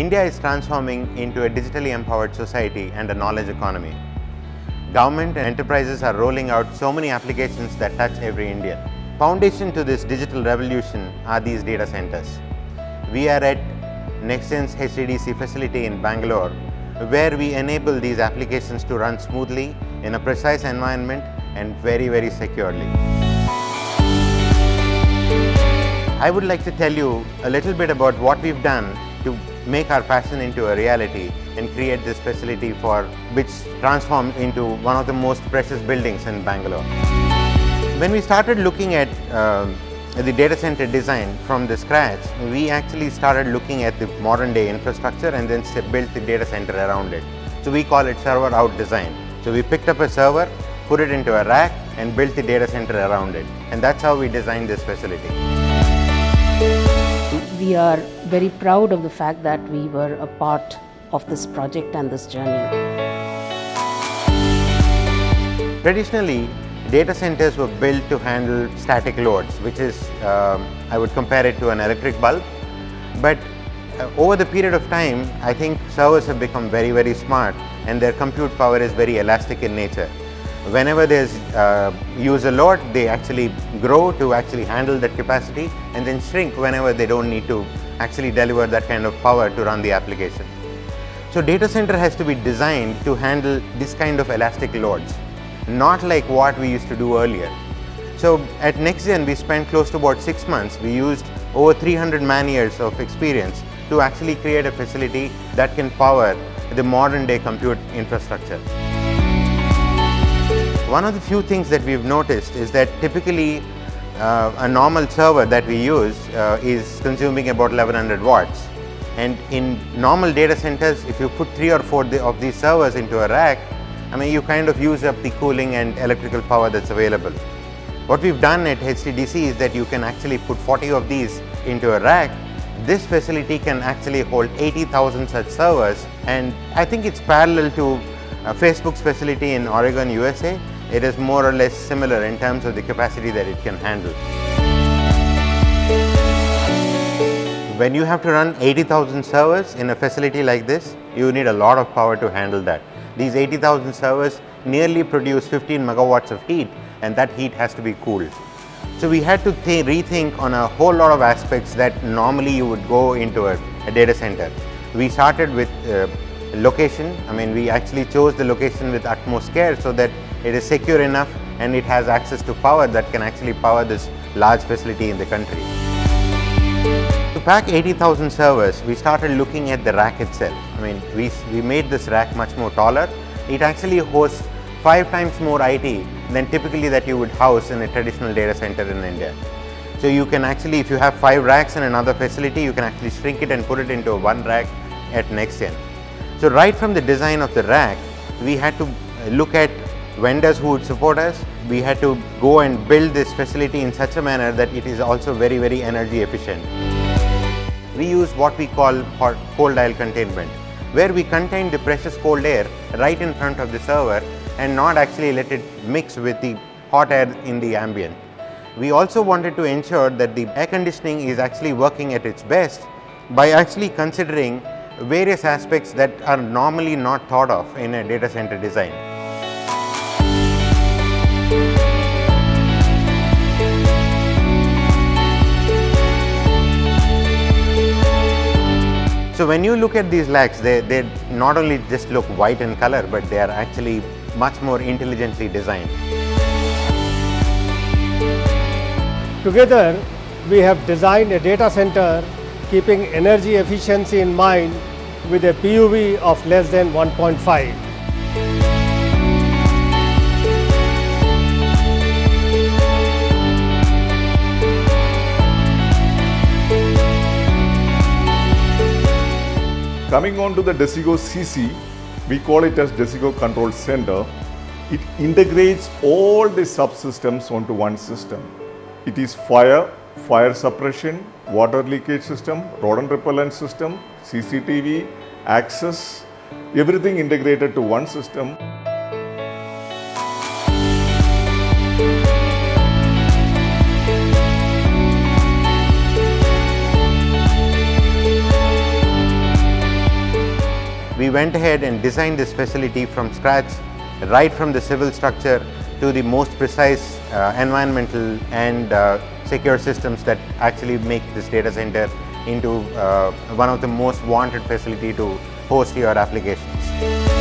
India is transforming into a digitally empowered society and a knowledge economy. Government and enterprises are rolling out so many applications that touch every Indian. Foundation to this digital revolution are these data centers. We are at NxtGen's HDDC facility in Bangalore, where we enable these applications to run smoothly in a precise environment and very securely. I would like to tell you a little bit about what we've done to make our passion into a reality and create this facility which transformed into one of the most precious buildings in Bangalore. When we started looking at the data center design from the scratch, we actually started looking at the modern day infrastructure and then built the data center around it. So we call it server out design. So we picked up a server, put it into a rack and built the data center around it. And that's how we designed this facility. We are very proud of the fact that we were a part of this project and this journey. Traditionally, data centers were built to handle static loads, which is, I would compare it to an electric bulb. But over the period of time, I think servers have become very smart and their compute power is very elastic in nature. Whenever there's user load, they actually grow to actually handle that capacity and then shrink whenever they don't need to actually deliver that kind of power to run the application. So data center has to be designed to handle this kind of elastic loads, not like what we used to do earlier. So at NxtGen, we spent close to about 6 months. We used over 300 man-years of experience to actually create a facility that can power the modern day compute infrastructure. One of the few things that we've noticed is that typically a normal server that we use is consuming about 1100 watts. And in normal data centers, if you put 3 or 4 of these servers into a rack, I mean, you kind of use up the cooling and electrical power that's available. What we've done at HDDC is that you can actually put 40 of these into a rack. This facility can actually hold 80,000 such servers, and I think it's parallel to Facebook's facility in Oregon, USA. It is more or less similar in terms of the capacity that it can handle. When you have to run 80,000 servers in a facility like this, you need a lot of power to handle that. These 80,000 servers nearly produce 15 megawatts of heat, and that heat has to be cooled. So we had to rethink on a whole lot of aspects that normally you would go into a data center. We started with location. I mean, we actually chose the location with utmost care so that it is secure enough and it has access to power that can actually power this large facility in the country. To pack 80,000 servers, we started looking at the rack itself. I mean, we made this rack much more taller. It actually hosts 5 times more IT than typically that you would house in a traditional data center in India. So you can actually, if you have 5 racks in another facility, you can actually shrink it and put it into one rack at NxtGen. So right from the design of the rack, we had to look at vendors who would support us. We had to go and build this facility in such a manner that it is also very energy efficient. We use what we call cold aisle containment, where we contain the precious cold air right in front of the server and not actually let it mix with the hot air in the ambient. We also wanted to ensure that the air conditioning is actually working at its best by actually considering various aspects that are normally not thought of in a data center design. So when you look at these racks, they not only just look white in color, but they are actually much more intelligently designed. Together, we have designed a data center keeping energy efficiency in mind with a PUV of less than 1.5. Coming on to the DESIGO CC, we call it as DESIGO Control Center. It integrates all the subsystems onto one system. It is fire suppression, water leakage system, rodent repellent system, CCTV, access, everything integrated to one system. went ahead and designed this facility from scratch, right from the civil structure to the most precise environmental and secure systems that actually make this data center into one of the most wanted facility to host your applications.